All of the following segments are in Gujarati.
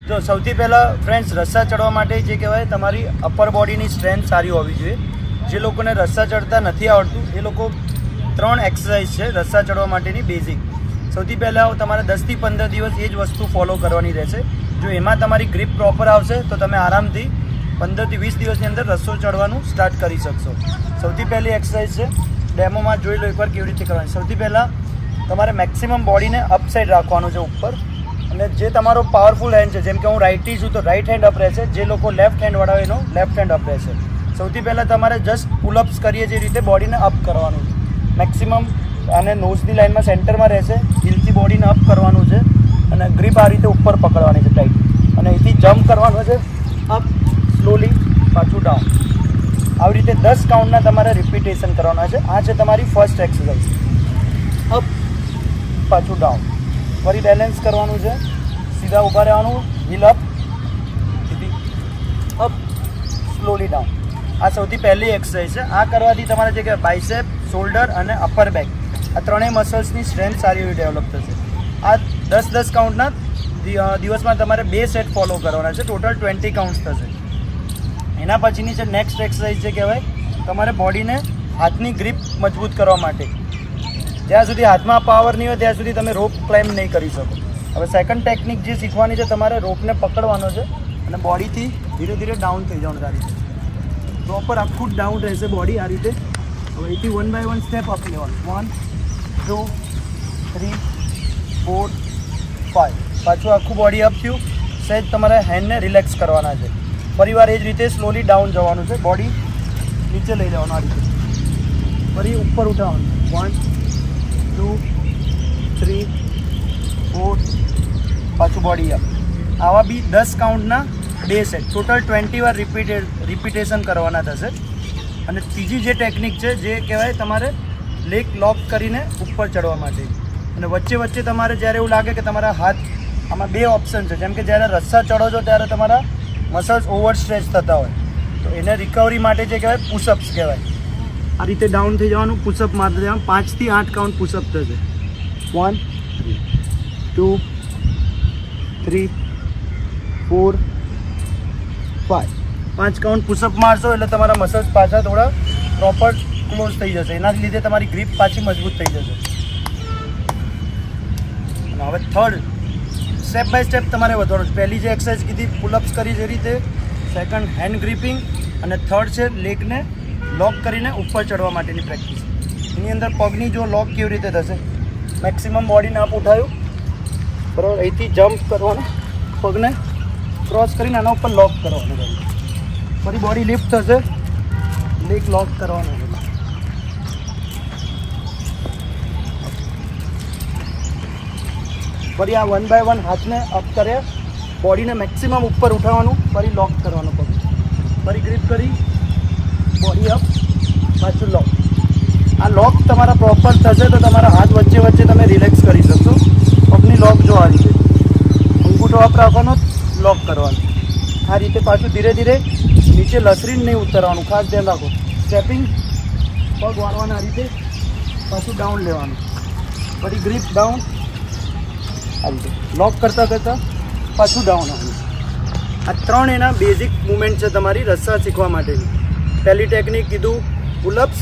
જો સૌથી પહેલાં ફ્રેન્ડ્સ રસ્સા ચડવા માટે જે કહેવાય તમારી અપર બોડીની સ્ટ્રેન્થ સારી હોવી જોઈએ. જે લોકોને રસ્સા ચડતા નથી આવડતું એ લોકો 3 એક્સરસાઇઝ છે રસ્સા ચડવા માટેની બેઝિક. સૌથી પહેલાં તમારે 10 થી 15 દિવસ એ જ વસ્તુ ફોલો કરવાની રહેશે. જો એમાં તમારી ગ્રીપ પ્રોપર આવશે તો તમે આરામથી 15 થી 20 દિવસની અંદર રસ્સો ચડવાનું સ્ટાર્ટ કરી શકશો. સૌથી પહેલી એક્સરસાઇઝ છે, ડેમોમાં જોઈ લો એકવાર કેવી રીતે કરવાની. સૌથી પહેલાં તમારે મેક્સિમમ બોડીને અપ સાઈડ રાખવાનું છે ઉપર, અને જે તમારો પાવરફુલ હેન્ડ છે, જેમ કે હું રાઇટી છું તો રાઇટ હેન્ડ અપ રહેશે, જે લોકો લેફ્ટ હેન્ડવાળા હોય એનો લેફ્ટ હેન્ડ અપ રહેશે. સૌથી પહેલાં તમારે જસ્ટ પુલઅપ્સ કરીએ જે રીતે બોડીને અપ કરવાનું છે મેક્સિમમ, અને નોઝની લાઇનમાં સેન્ટરમાં રહેશે, હિલથી બોડીને અપ કરવાનું છે, અને ગ્રીપ આ રીતે ઉપર પકડવાની છે ટાઈટ, અને અહીંથી જમ્પ કરવાનું છે અપ, સ્લોલી પાછું ડાઉન. આવી રીતે 10 કાઉન્ટના તમારે રિપીટેશન કરવાના છે. આ છે તમારી ફર્સ્ટ એક્સરસાઇઝ. અપ પાછું ડાઉન, ફરી બેલેન્સ કરવાનું છે, સીધા ઊભા રહેવાનું, હીલ અપ, સીધી અપ, સ્લોલી ડાઉન. આ સૌથી પહેલી એક્સરસાઇઝ છે. આ કરવાથી તમારે જે કહેવાય બાયસેપ, શોલ્ડર અને અપર બેક આ ત્રણેય મસલ્સની સ્ટ્રેન્થ સારી એવી ડેવલપ થશે. આ 10 કાઉન્ટના દિવસમાં તમારે 2 સેટ ફોલો કરવાના છે. ટોટલ 20 કાઉન્ટ્સ થશે. એના પછીની છે નેક્સ્ટ એક્સરસાઇઝ જે કહેવાય તમારે બોડીને હાથની ગ્રીપ મજબૂત કરવા માટે. જ્યાં સુધી હાથમાં પાવર નહીં હોય ત્યાં સુધી તમે રોપ ક્લાઇમ્બ નહીં કરી શકો. હવે સેકન્ડ ટેકનિક જે શીખવાની છે, તમારે રોપને પકડવાનો છે અને બોડીથી ધીરે ધીરે ડાઉન થઈ જવાનું. આ રીતે પ્રોપર આખું ડાઉન રહેશે બોડી આ રીતે. હવે અહીંથી 1 by 1 સ્ટેપ અપ લેવાનું. 1 2 3 4 5. પાછું આખું બોડી અપ થયું. સહેજ તમારે હેન્ડને રિલેક્સ કરવાના છે. ફરીવાર એ જ રીતે સ્લોલી ડાઉન જવાનું છે, બોડી નીચે લઈ જવાનું આ રીતે, ફરી ઉપર ઉઠાવવાનું. 1 2 3 4, પાછું બોડી અપ. આવા બી 10 કાઉન્ટના 2 સેટ, ટોટલ 20 વાર રિપીટેશન કરવાના થશે. અને ત્રીજી જે ટેકનિક છે જે કહેવાય તમારે લેગ લોક કરીને ઉપર ચડવા માટે. અને વચ્ચે વચ્ચે તમારે જ્યારે એવું લાગે કે તમારા હાથ, આમાં 2 ઓપ્શન છે. જેમ કે જ્યારે રસ્સા ચડો છો ત્યારે તમારા મસલ્સ ઓવર સ્ટ્રેચ થતા હોય તો એને રિકવરી માટે જે કહેવાય પુશઅપ્સ કહેવાય. આ રીતે ડાઉન થઈ જવાનું, પુશઅપ મારતા જવાનું. 5 થી 8 કાઉન્ટ પુશઅપ થશે. 1 2 3 4 5. 5 કાઉન્ટ પુશઅપ મારશો એટલે તમારા મસલ્સ પાછા થોડા પ્રોપર ક્લોઝ થઈ જશે. એના લીધે તમારી ગ્રીપ પાછી મજબૂત થઈ જશે. અને હવે થર્ડ સ્ટેપ બાય સ્ટેપ તમારે વધવાનું છે. પહેલી જે એક્સરસાઇઝ કીધી પુલઅપ્સ કરી જે રીતે, સેકન્ડ હેન્ડ ગ્રીપિંગ, અને થર્ડ છે લેગને લોક કરીને ઉપર ચડવા માટેની પ્રેક્ટિસ. એની અંદર પગની જો લોક કેવી રીતે થશે, મેક્સિમમ બોડીને અપ ઉઠાવ્યું બરાબર, અહીંથી જમ્પ કરવાનું, પગને ક્રોસ કરીને આના ઉપર લોક કરવાનું, ફરી બોડી લિફ્ટ થશે, લેગ લોક કરવાનું. ફરી આ 1 by 1 હાથને અપ કર્યા, બોડીને મેક્સિમમ ઉપર ઉઠાવવાનું, ફરી લોક કરવાનું પગ, ફરી ગ્રીપ કરી બોડી અપ, પાછું લોક. આ લોક તમારા પ્રોપર થશે તો તમારા હાથ વચ્ચે વચ્ચે તમે રિલેક્સ કરી શકશો. પગની લોક જો આ રીતે, અંગૂઠો અપ રાખવાનો, લોક કરવાનું. આ રીતે પાછું ધીરે ધીરે નીચે લસરીને નહીં ઉતરવાનું, ખાસ ધ્યાન રાખો. સ્ટેપિંગ, પગ વાળવાના આ રીતે, પાછું ડાઉન લેવાનું, ફરી ગ્રીપ ડાઉન, આ રીતે લોક કરતાં કરતાં પાછું ડાઉન આવવાનું. આ 3 એના બેઝિક મુવમેન્ટ છે તમારી રસ્સા શીખવા માટેની. પહેલી ટેકનિક કીધું પુલઅપ્સ,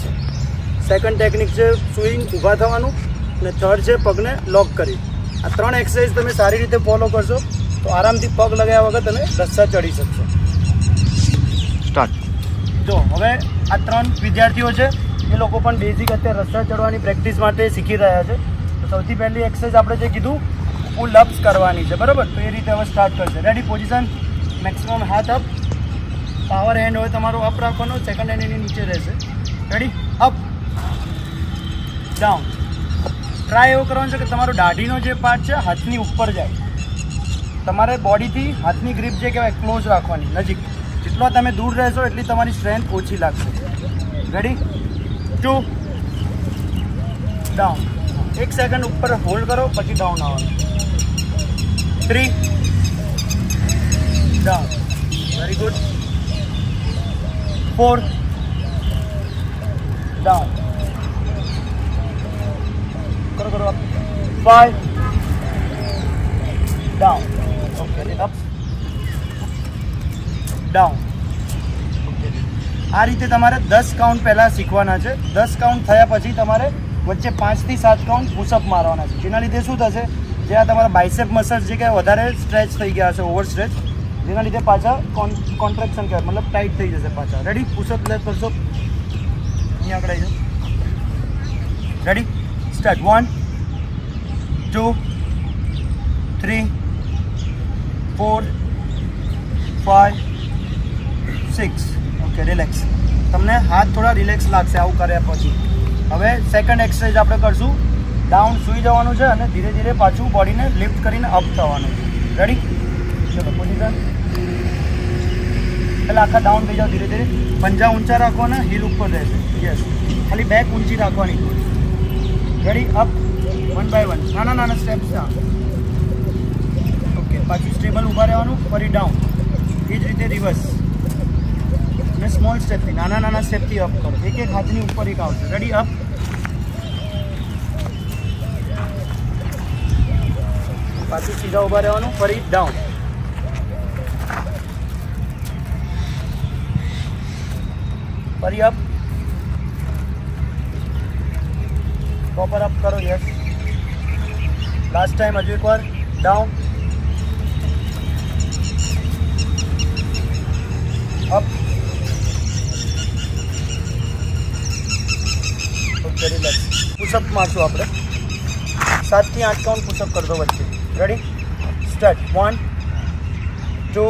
સેકન્ડ ટેકનિક છે સ્વિંગ, ઊભા થવાનું, અને થર્ડ છે પગને લોક કરી. આ 3 એક્સરસાઇઝ તમે સારી રીતે ફોલો કરશો તો આરામથી પગ લગાવ્યા વગર તમે રસ્સા ચડી શકશો. સ્ટાર્ટ. જો હવે આ 3 વિદ્યાર્થીઓ છે, એ લોકો પણ બેઝિક અત્યારે રસ્સા ચડવાની પ્રેક્ટિસ માટે શીખી રહ્યા છે. તો સૌથી પહેલી એક્સરસાઇઝ આપણે જે કીધું પુલઅપ્સ કરવાની છે બરાબર, તો એ રીતે હવે સ્ટાર્ટ કરશે. રેડી, પોઝિશન, મેક્સિમમ હાથ અપ, પાવર હેન્ડ હોય તમારો અપ રાખવાનો, સેકન્ડ હેન્ડ એની નીચે રહેશે. Ready, up down. ટ્રાય એવું કરવાનું છે કે તમારો દાઢીનો જે પાર્ટ છે હાથની ઉપર જાય. તમારે બોડીથી હાથની ગ્રીપ જે કહેવાય ક્લોઝ રાખવાની, નજીક. જેટલો તમે દૂર રહેશો એટલી તમારી સ્ટ્રેન્થ ઓછી લાગશે. Ready, 2 down. 1 સેકન્ડ ઉપર હોલ્ડ કરો, પછી ડાઉન આવવાનું. 3 ડાઉન. Very good. 4 ડાઉન. કરો 5 ડાઉન. Okay, up down. આ રીતે તમારે 10 કાઉન્ટ પહેલાં શીખવાના છે. 10 કાઉન્ટ થયા પછી તમારે વચ્ચે 5 થી 7 કાઉન્ટ પુશઅપ મારવાના છે. જેના લીધે શું થશે, જે આ તમારા બાઇસેપ મસલ્સ જે કે વધારે સ્ટ્રેચ થઈ ગયા હશે, ઓવર સ્ટ્રેચ, જેના લીધે પાછા કોન્ટ્રેક્શન કહેવાય, મતલબ ટાઈટ થઈ જશે પાછા. રેડી? પુશઅપ લેગ કરશો, અહીંયા આગળ આવી જાઓ. રેડી? સ્ટાર્ટ. 1 2 3 4 5 6. Okay, relax. તમને હાથ થોડા રિલેક્સ લાગશે આવું કર્યા પછી. હવે સેકન્ડ એક્સરસાઇઝ આપણે કરશું. ડાઉન સૂઈ જવાનું છે અને ધીરે ધીરે પાછું બોડીને લિફ્ટ કરીને અપ થવાનું છે. રેડી? ચલો, પોઝિશન. પહેલાં આખા ડાઉન થઈ જાઓ ધીરે ધીરે. પંજા ઊંચા રાખવાના, હીલ ઉપર રહેશે. યસ, ખાલી બેક ઊંચી રાખવાની. રેડી? અપ, 1 by 1, નાના નાના સ્ટેપ્સ. ઓકે, પાછું સ્ટેબલ ઊભા રહેવાનું. ફરી ડાઉન. એ જ રીતે રિવર્સ અને સ્મોલ સ્ટેપથી, નાના નાના સ્ટેપથી અપ કરો. એક એક હાથની ઉપર એક આવશે. રેડી? અપ. પાછું સીધા ઊભા રહેવાનું. ફરી ડાઉન. ફરી અપ. પ્રોપર અપ કરો. યસ. લાસ્ટ ટાઈમ હજુ એકવાર. Down. Up. Okay, relax. Pushup મારશું આપણે. 7 થી 8 કાઉન્ટ પુશઅપ કરતો વચ્ચે. Ready? Start. 1 2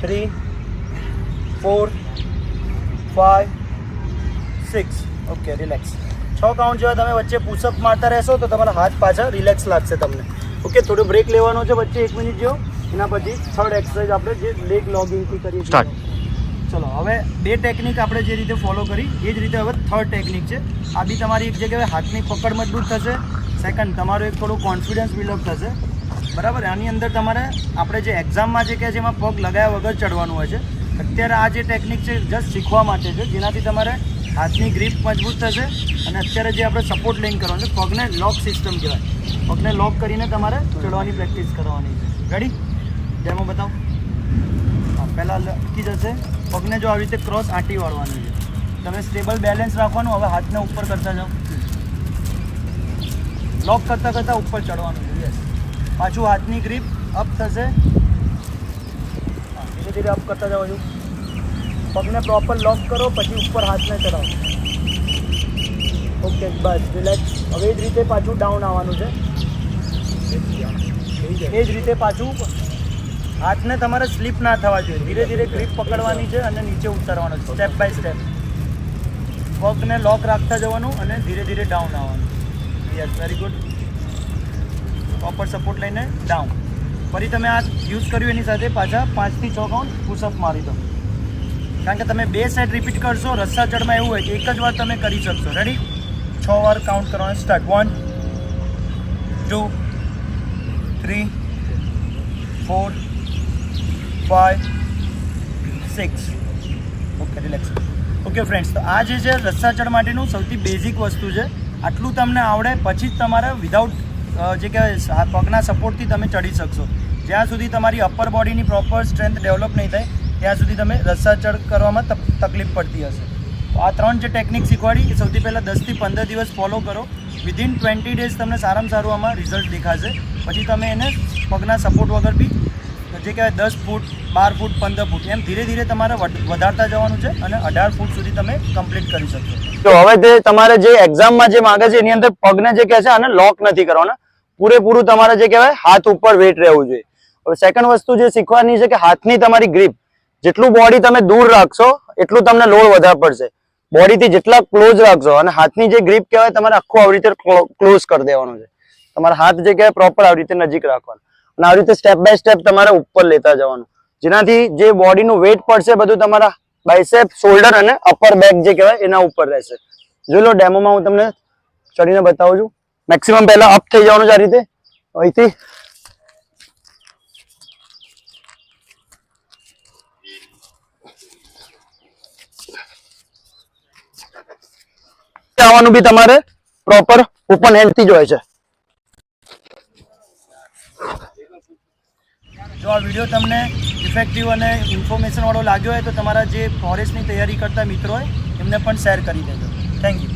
3 4 5 6. Okay, relax. 6 count જેવા તમે વચ્ચે પુશઅપ મારતા રહેશો તો તમારા હાથ પાછા રિલેક્સ લાગશે તમને. ઓકે, થોડો બ્રેક લેવાનો છે વચ્ચે 1 મિનિટ જેવો. એના પછી થર્ડ એક્સરસાઇઝ આપણે જે લેગ લોગિંગથી કરીએ છીએ. ચલો, હવે 2 ટેકનિક આપણે જે રીતે ફોલો કરી એ જ રીતે હવે થર્ડ ટેકનિક છે. આ બી તમારી એક જગ્યાએ હાથની પકડ મજબૂત થશે. સેકન્ડ, તમારું એક થોડું કોન્ફિડન્સ બિલ્ડઅપ થશે. બરાબર? આની અંદર તમારે આપણે જે એક્ઝામમાં જે કહે છે એમાં પગ લગાવ્યા વગર ચડવાનું હોય છે. અત્યારે આ જે ટેકનિક છે જસ્ટ શીખવા માટે છે, જેનાથી તમારે હાથની ગ્રીપ મજબૂત થશે. અને અત્યારે જે આપણે સપોર્ટ લઈને કરવાનું છે, પગને લોક સિસ્ટમ કહેવાય. પગને લોક કરીને તમારે ચડવાની પ્રેક્ટિસ કરવાની છે. રેડી? ડેમો બતાવો. હા, પહેલાં લટકી જશે. પગને જો આવી રીતે ક્રોસ આંટી વાળવાની છે. તમે સ્ટેબલ બેલેન્સ રાખવાનું. હવે હાથને ઉપર કરતા જાઓ. લોક કરતાં કરતાં ઉપર ચડવાનું છે. યસ. પાછું હાથની ગ્રીપ અપ થશે. ધીરે ધીરે અપ કરતા જાઓ. હજુ પગને પ્રોપર લોક કરો, પછી ઉપર હાથને ચડાવો. ઓકે, બસ, રિલેક્સ. હવે એ જ રીતે પાછું ડાઉન આવવાનું છે. એ જ રીતે પાછું હાથને તમારે સ્લીપ ના થવા જોઈએ. ધીરે ધીરે ગ્રીપ પકડવાની છે અને નીચે ઉતારવાનું છે, સ્ટેપ બાય સ્ટેપ. પગને લોક રાખતા જવાનું અને ધીરે ધીરે ડાઉન આવવાનું. Yes, very good. Proper support લઈને ડાઉન. ફરી તમે આ યુઝ કર્યું એની સાથે પાછા 5 થી 6 કાઉન્ટ પુશઅપ મારી દો. કારણ કે તમે 2 સેટ રિપીટ કરશો. રસ્સા ચડમાં એવું હોય કે એક જ વાર તમે કરી શકશો. રેડી? 6 વાર કાઉન્ટ કરવાનું. Start. 1 2 3 4 5 6. Okay, relax. Okay friends, તો આ જે છે રસ્સા ચડ માટેનું સૌથી બેઝિક વસ્તુ છે. આટલું તમને આવડે પછી જ તમારે વિધાઉટ જે કહેવાય પગના સપોર્ટથી તમે ચડી શકશો. જ્યાં સુધી તમારી અપર બોડીની પ્રોપર સ્ટ્રેન્થ ડેવલપ નહીં થાય ત્યાં સુધી તમે રસ્સા ચડ કરવામાં તકલીફ પડતી હશે. તો આ 3 જે ટેકનિક શીખવાડી એ સૌથી પહેલાં 10 થી 15 દિવસ ફોલો કરો. વિધિન 20 ડેઝ તમને સારામાં સારું આમાં રિઝલ્ટ દેખાશે. પછી તમે એને પગના સપોર્ટ વગર બી જે કહેવાય 10 ફૂટ 12 ફૂટ 15 ફૂટ એમ ધીરે ધીરે તમારે વધારતા જવાનું છે અને 18 ફૂટ સુધી તમે કમ્પ્લીટ કરી શકશો. તો હવે તે તમારે જે એક્ઝામમાં જે માંગે છે એની અંદર પગને જે કહે છે આને લોક નથી કરવાના. પૂરેપૂરું તમારે જે કહેવાય હાથ ઉપર વેટ રહેવું જોઈએ. હવે સેકન્ડ વસ્તુ જે શીખવાની છે કે હાથની તમારી ગ્રીપ જેટલું બોડી તમે દૂર રાખશો એટલું તમને લોડ વધારે પડશે. બોડીથી જેટલા ક્લોઝ રાખશો અને હાથની જે ગ્રીપ કહેવાય તમારે આખું આવી રીતે ક્લોઝ કરી દેવાનું છે. તમારા હાથ જે કહેવાય પ્રોપર આવી રીતે નજીક રાખવાનું અને આવી રીતે સ્ટેપ બાય સ્ટેપ તમારે ઉપર લેતા જવાનું. જેનાથી જે બોડીનું વેટ પડશે બધું તમારા બાયસેપ, શોલ્ડર અને અપર બેક જે કહેવાય એના ઉપર રહેશે. જોઈ લો, ડેમોમાં હું તમને ચડીને બતાવું છું. મેક્સિમમ પહેલા અપ થઈ જવાનું છે આ રીતે. અહીંથી આવવાનું બી તમારે પ્રોપર ઓપન હેન્ડ થી જ હોય છે. જો આ વિડીયો તમને ઇફેક્ટિવ અને ઇન્ફોર્મેશનવાળો લાગ્યો હોય તો તમારા જે ફોરેસ્ટની તૈયારી કરતા મિત્રો હોય એમને પણ શેર કરી દેજો. Thank you.